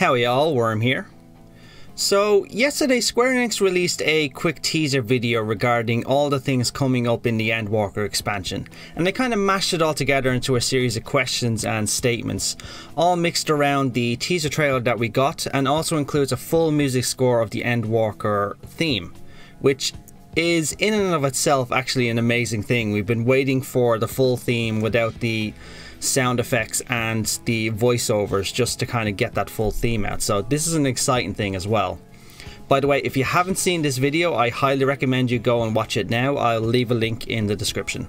Howdy y'all, Wyrm here. So yesterday Square Enix released a quick teaser video regarding all the things coming up in the Endwalker expansion, and they kind of mashed it all together into a series of questions and statements, all mixed around the teaser trailer that we got, and also includes a full music score of the Endwalker theme, which is in and of itself actually an amazing thing. We've been waiting for the full theme without the sound effects and the voiceovers just to kind of get that full theme out, so this is an exciting thing as well. By the way, if you haven't seen this video, I highly recommend you go and watch it now. I'll leave a link in the description.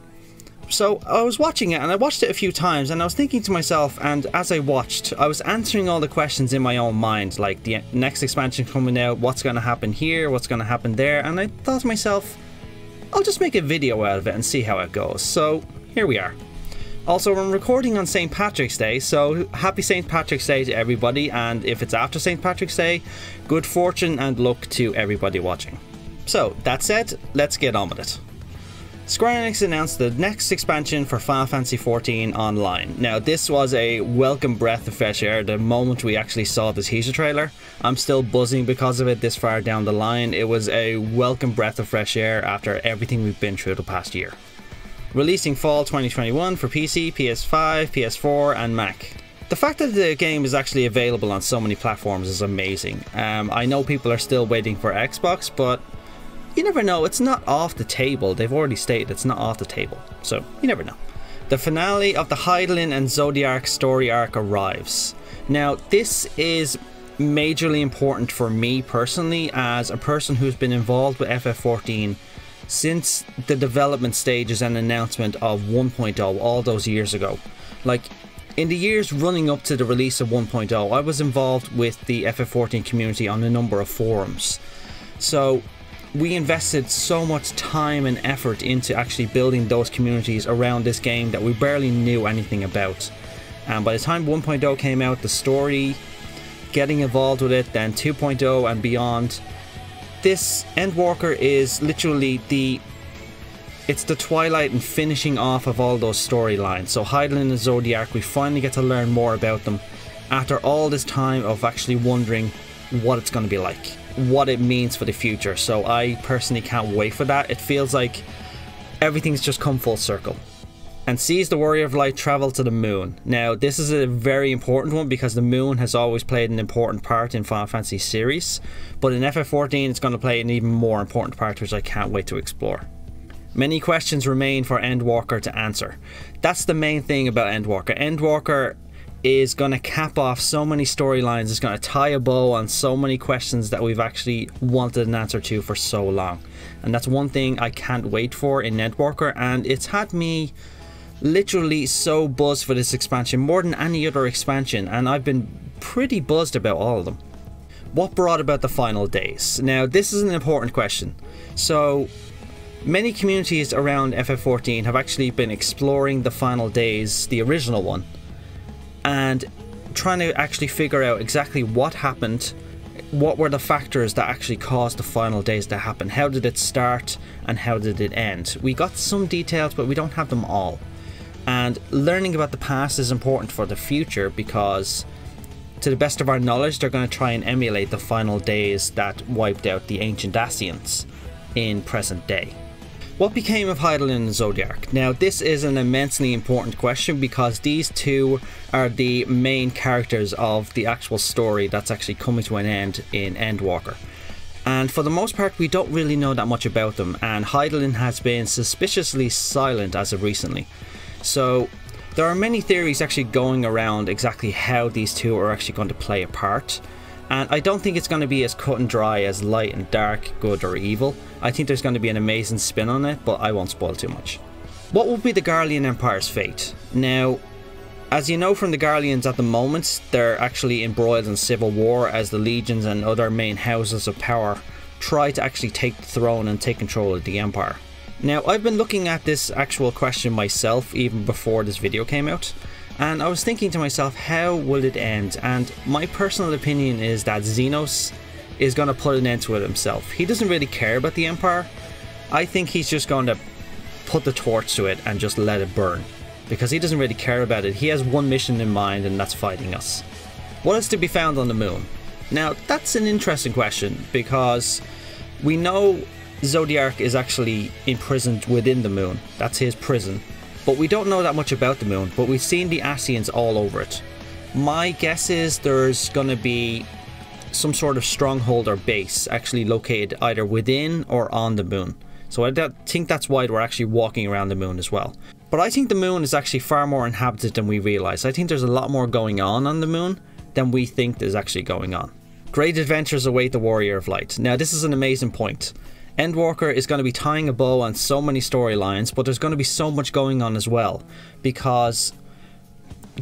So I was watching it, and I watched it a few times, and I was thinking to myself, and as I watched, I was answering all the questions in my own mind, like the next expansion coming out, what's going to happen here, what's going to happen there, and I thought to myself, I'll just make a video out of it and see how it goes. So here we are. Also, I'm recording on St. Patrick's Day, so happy St. Patrick's Day to everybody, and if it's after St. Patrick's Day, good fortune and luck to everybody watching. So, that said, let's get on with it. Square Enix announced the next expansion for Final Fantasy XIV Online. Now, this was a welcome breath of fresh air the moment we actually saw the teaser trailer. I'm still buzzing because of it this far down the line. It was a welcome breath of fresh air after everything we've been through the past year. Releasing fall 2021 for PC, PS5, PS4 and Mac. The fact that the game is actually available on so many platforms is amazing. I know people are still waiting for Xbox, but you never know, it's not off the table. They've already stated it's not off the table, so you never know. The finale of the Hydaelyn and Zodiark story arc arrives. Now, this is majorly important for me personally, as a person who's been involved with FF14 since the development stages and announcement of 1.0 all those years ago. Like, in the years running up to the release of 1.0, I was involved with the FF14 community on a number of forums. So we invested so much time and effort into actually building those communities around this game that we barely knew anything about. And by the time 1.0 came out, the story, getting involved with it, then 2.0 and beyond, this Endwalker is literally the twilight and finishing off of all those storylines. So Hydaelyn and Zodiark, we finally get to learn more about them after all this time of actually wondering what it's going to be like, what it means for the future. So I personally can't wait for that. It feels like everything's just come full circle. And sees the Warrior of Light travel to the moon. Now, this is a very important one because the moon has always played an important part in Final Fantasy series, but in FF14 it's going to play an even more important part, which I can't wait to explore. Many questions remain for Endwalker to answer. That's the main thing about Endwalker. Endwalker is going to cap off so many storylines, it's going to tie a bow on so many questions that we've actually wanted an answer to for so long. And that's one thing I can't wait for in Endwalker, and it's had me literally so buzzed for this expansion, more than any other expansion, and I've been pretty buzzed about all of them. What brought about the final days? Now, this is an important question. So many communities around FF14 have actually been exploring the final days, the original one, and trying to actually figure out exactly what happened, what were the factors that actually caused the final days to happen, how did it start and how did it end. We got some details, but we don't have them all. And learning about the past is important for the future because, to the best of our knowledge, they're going to try and emulate the final days that wiped out the ancient Ascians in present day. What became of Hydaelyn and Zodiark? Now, this is an immensely important question because these two are the main characters of the actual story that's actually coming to an end in Endwalker. And for the most part, we don't really know that much about them, and Hydaelyn has been suspiciously silent as of recently. So there are many theories actually going around exactly how these two are actually going to play a part, and I don't think it's going to be as cut and dry as light and dark, good or evil. I think there's going to be an amazing spin on it, but I won't spoil too much. What will be the Garlean Empire's fate? Now, as you know from the Garleans at the moment, they're actually embroiled in civil war as the legions and other main houses of power try to actually take the throne and take control of the Empire. Now, I've been looking at this actual question myself even before this video came out, and I was thinking to myself, how will it end? And my personal opinion is that Xenos is going to put an end to it himself. He doesn't really care about the Empire. I think he's just going to put the torch to it and just let it burn, because he doesn't really care about it. He has one mission in mind, and that's fighting us. What is to be found on the moon? Now, that's an interesting question, because we know Zodiark is actually imprisoned within the moon. That's his prison. But we don't know that much about the moon, but we've seen the Ascians all over it. My guess is there's going to be some sort of stronghold or base actually located either within or on the moon. So I think that's why we're actually walking around the moon as well. But I think the moon is actually far more inhabited than we realise. I think there's a lot more going on the moon than we think there's actually going on. Great adventures await the Warrior of Light. Now, this is an amazing point. Endwalker is going to be tying a bow on so many storylines, but there's going to be so much going on as well, because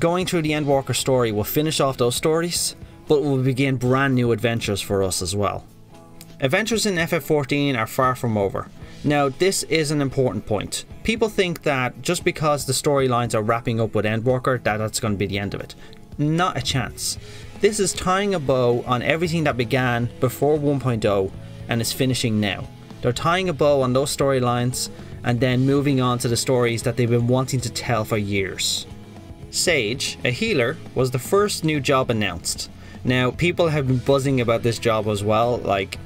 going through the Endwalker story will finish off those stories, but will begin brand new adventures for us as well. Adventures in FF14 are far from over. Now, this is an important point. People think that just because the storylines are wrapping up with Endwalker, that's going to be the end of it. Not a chance. This is tying a bow on everything that began before 1.0 and is finishing now. They're tying a bow on those storylines and then moving on to the stories that they've been wanting to tell for years. Sage, a healer, was the first new job announced. Now, people have been buzzing about this job as well. Like,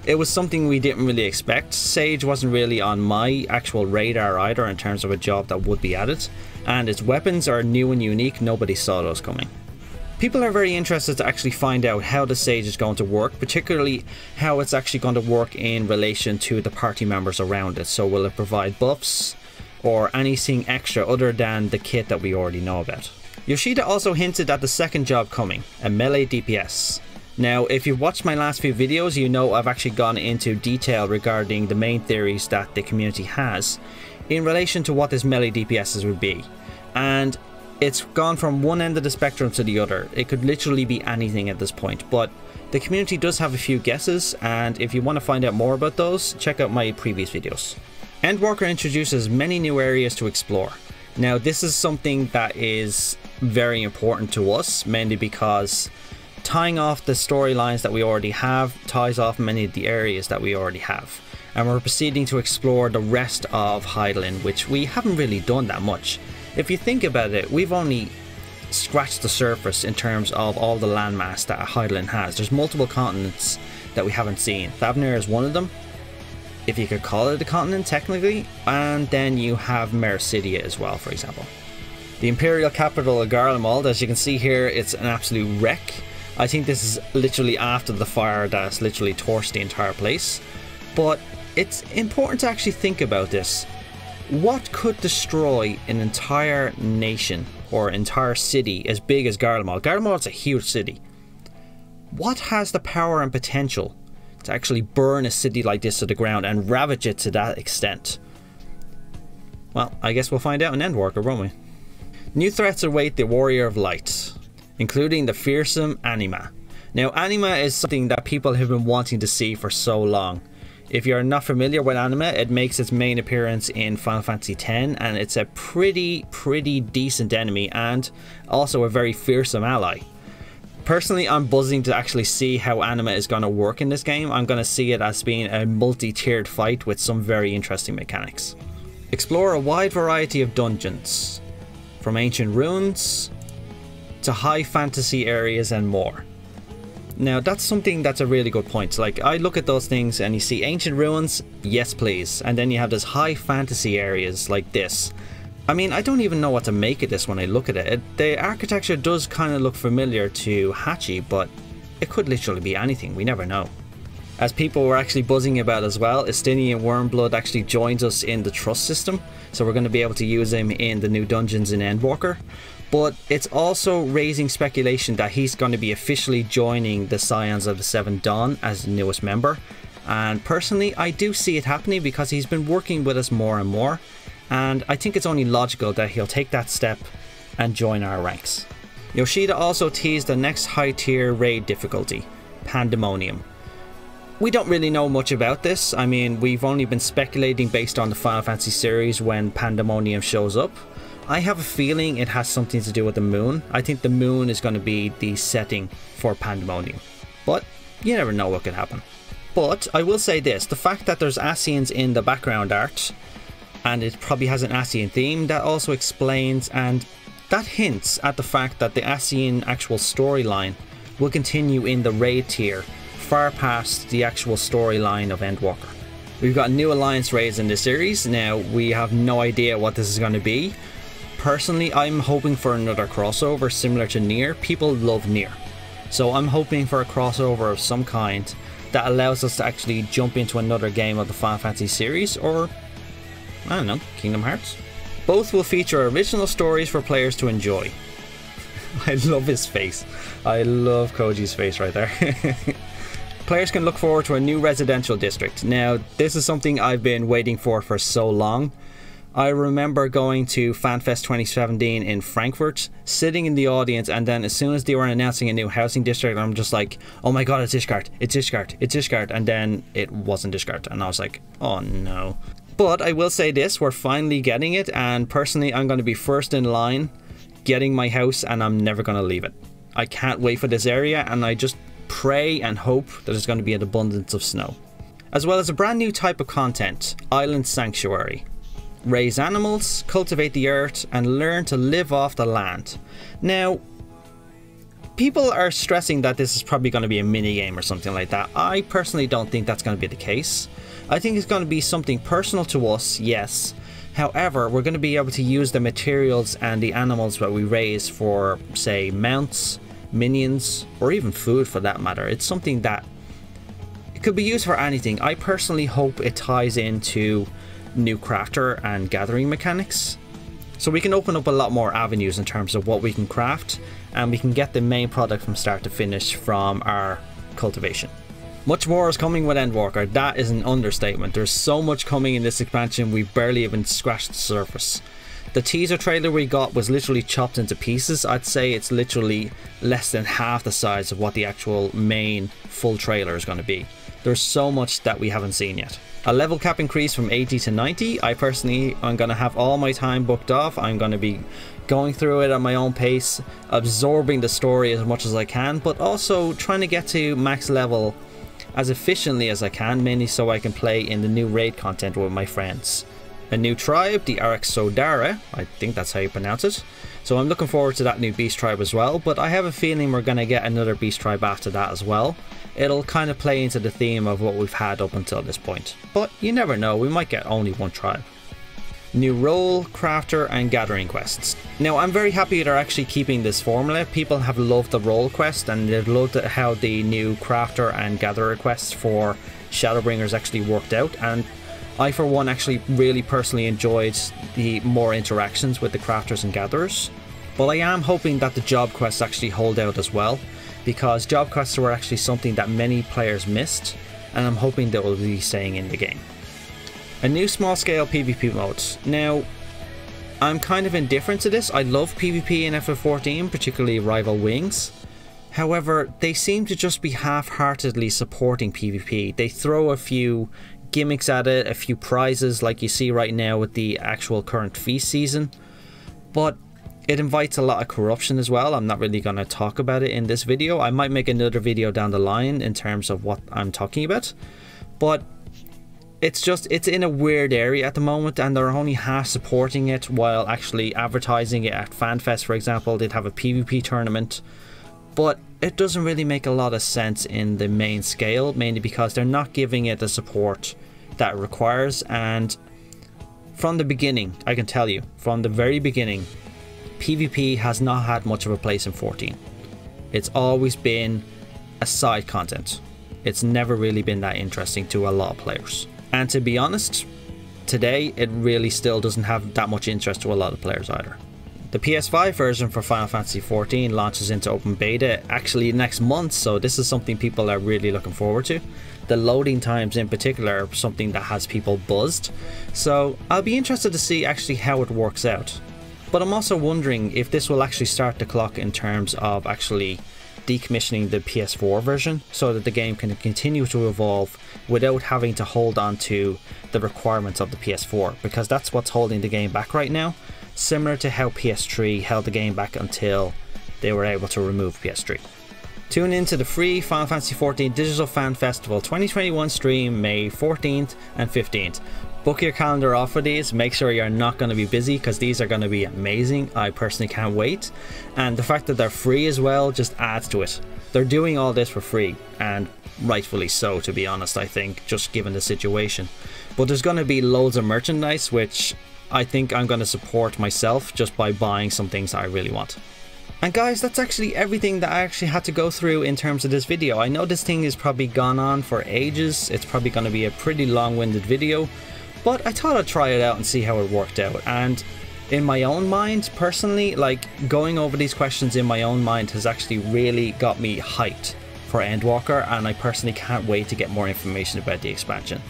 it was something we didn't really expect. Sage wasn't really on my actual radar either in terms of a job that would be added. And its weapons are new and unique. Nobody saw those coming. People are very interested to actually find out how the Sage is going to work, particularly how it's actually going to work in relation to the party members around it. So will it provide buffs or anything extra other than the kit that we already know about? Yoshida also hinted at the second job coming, a melee DPS. Now, if you've watched my last few videos, you know I've actually gone into detail regarding the main theories that the community has in relation to what this melee DPSs would be. And it's gone from one end of the spectrum to the other. It could literally be anything at this point, but the community does have a few guesses, and if you want to find out more about those, check out my previous videos. Endwalker introduces many new areas to explore. Now, this is something that is very important to us, mainly because tying off the storylines that we already have ties off many of the areas that we already have. And we're proceeding to explore the rest of Hydaelyn, which we haven't really done that much. If you think about it, we've only scratched the surface in terms of all the landmass that Hydaelyn has. There's multiple continents that we haven't seen. Thavnir is one of them, if you could call it a continent technically, and then you have Mercidia as well, for example. The Imperial capital of Garlemald, as you can see here, it's an absolute wreck. I think this is literally after the fire that's literally torched the entire place. But it's important to actually think about this. What could destroy an entire nation or entire city as big as Garlemald? Garlemald's a huge city. What has the power and potential to actually burn a city like this to the ground and ravage it to that extent? Well, I guess we'll find out in Endwalker, won't we? New threats await the Warrior of Light, including the fearsome Anima. Now, Anima is something that people have been wanting to see for so long. If you're not familiar with Anima, it makes its main appearance in Final Fantasy X, and it's a pretty decent enemy and also a very fearsome ally. Personally, I'm buzzing to actually see how Anima is going to work in this game. I'm going to see it as being a multi-tiered fight with some very interesting mechanics. Explore a wide variety of dungeons, from ancient ruins to high fantasy areas and more. Now, that's something that's a really good point. Like, I look at those things and you see ancient ruins, yes please, and then you have this high fantasy areas like this. I mean, I don't even know what to make of this when I look at it. The architecture does kind of look familiar to Hachi, but it could literally be anything, we never know. As people were actually buzzing about as well, Estinien Wormblood actually joins us in the trust system, so we're going to be able to use him in the new dungeons in Endwalker. But it's also raising speculation that he's going to be officially joining the Scions of the Seven Dawn as the newest member. And personally, I do see it happening because he's been working with us more and more. And I think it's only logical that he'll take that step and join our ranks. Yoshida also teased the next high tier raid difficulty, Pandemonium. We don't really know much about this. I mean, we've only been speculating based on the Final Fantasy series when Pandemonium shows up. I have a feeling it has something to do with the moon. I think the moon is going to be the setting for Pandemonium. But you never know what could happen. But I will say this, the fact that there's Ascians in the background art, and it probably has an Ascian theme, that also explains and that hints at the fact that the Ascian actual storyline will continue in the raid tier, far past the actual storyline of Endwalker. We've got new alliance raids in this series. Now, we have no idea what this is going to be. Personally, I'm hoping for another crossover similar to Nier. People love Nier. So I'm hoping for a crossover of some kind that allows us to actually jump into another game of the Final Fantasy series, or, I don't know, Kingdom Hearts. Both will feature original stories for players to enjoy. I love his face. I love Koji's face right there. Players can look forward to a new residential district. Now, this is something I've been waiting for so long. I remember going to FanFest 2017 in Frankfurt, sitting in the audience, and then as soon as they were announcing a new housing district, I'm just like, oh my god, it's Ishgard, it's Ishgard, it's Ishgard, and then it wasn't Ishgard, and I was like, oh no. But I will say this, we're finally getting it, and personally I'm going to be first in line getting my house, and I'm never going to leave it. I can't wait for this area, and I just pray and hope that there's going to be an abundance of snow. As well as a brand new type of content, Island Sanctuary. Raise animals, cultivate the earth, and learn to live off the land. Now, people are stressing that this is probably going to be a mini game or something like that. I personally don't think that's going to be the case. I think it's going to be something personal to us, yes. However, we're going to be able to use the materials and the animals that we raise for, say, mounts, minions, or even food for that matter. It's something that it could be used for anything. I personally hope it ties into new crafter and gathering mechanics, so we can open up a lot more avenues in terms of what we can craft, and we can get the main product from start to finish from our cultivation. Much more is coming with Endwalker. That is an understatement. There's so much coming in this expansion, we barely even scratched the surface. The teaser trailer we got was literally chopped into pieces. I'd say it's literally less than half the size of what the actual main full trailer is going to be. There's so much that we haven't seen yet. A level cap increase from 80 to 90. I personally am going to have all my time booked off. I'm going to be going through it at my own pace, absorbing the story as much as I can, but also trying to get to max level as efficiently as I can, mainly so I can play in the new raid content with my friends. A new tribe, the Zodiark, I think that's how you pronounce it. So I'm looking forward to that new beast tribe as well, but I have a feeling we're going to get another beast tribe after that as well. It'll kind of play into the theme of what we've had up until this point. But you never know, we might get only one tribe. New role, crafter and gathering quests. Now I'm very happy they're actually keeping this formula. People have loved the role quest, and they've loved how the new crafter and gatherer quests for Shadowbringers actually worked out, and I for one actually really personally enjoyed the more interactions with the crafters and gatherers. But I am hoping that the job quests actually hold out as well, because job quests were actually something that many players missed, and I'm hoping they will be staying in the game. A new small scale PvP mode. Now, I'm kind of indifferent to this. I love PvP in FF14, particularly Rival Wings. However, they seem to just be half-heartedly supporting PvP. They throw a few gimmicks at it, a few prizes like you see right now with the actual current feast season, but it invites a lot of corruption as well. I'm not really going to talk about it in this video. I might make another video down the line in terms of what I'm talking about, but it's in a weird area at the moment, and they're only half supporting it while actually advertising it at FanFest, for example. They'd have a PvP tournament, but it doesn't really make a lot of sense in the main scale, mainly because they're not giving it the support that it requires. And from the beginning, I can tell you, from the very beginning, PvP has not had much of a place in 14. It's always been a side content. It's never really been that interesting to a lot of players. And to be honest, today it really still doesn't have that much interest to a lot of players either. The PS5 version for Final Fantasy XIV launches into open beta actually next month, so this is something people are really looking forward to. The loading times in particular are something that has people buzzed, so I'll be interested to see actually how it works out. But I'm also wondering if this will actually start the clock in terms of actually decommissioning the PS4 version, so that the game can continue to evolve without having to hold on to the requirements of the PS4, because that's what's holding the game back right now, similar to how PS3 held the game back until they were able to remove PS3. Tune in to the free Final Fantasy XIV Digital Fan Festival 2021 stream May 14th and 15th. Book your calendar off for these. Make sure you're not going to be busy, because these are going to be amazing. I personally can't wait, and the fact that they're free as well just adds to it. They're doing all this for free, and rightfully so, to be honest, I think, just given the situation. But there's going to be loads of merchandise, which I think I'm going to support myself just by buying some things I really want. And guys, that's actually everything that I actually had to go through in terms of this video. I know this thing has probably gone on for ages. It's probably going to be a pretty long-winded video, but I thought I'd try it out and see how it worked out. And in my own mind, personally, like, going over these questions in my own mind has actually really got me hyped for Endwalker, and I personally can't wait to get more information about the expansion.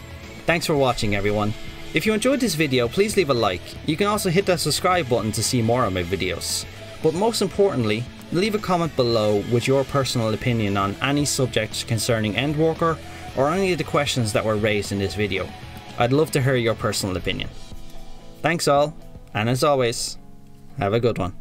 Thanks for watching, everyone. If you enjoyed this video, please leave a like. You can also hit that subscribe button to see more of my videos. But most importantly, leave a comment below with your personal opinion on any subjects concerning Endwalker or any of the questions that were raised in this video. I'd love to hear your personal opinion. Thanks all, and as always, have a good one.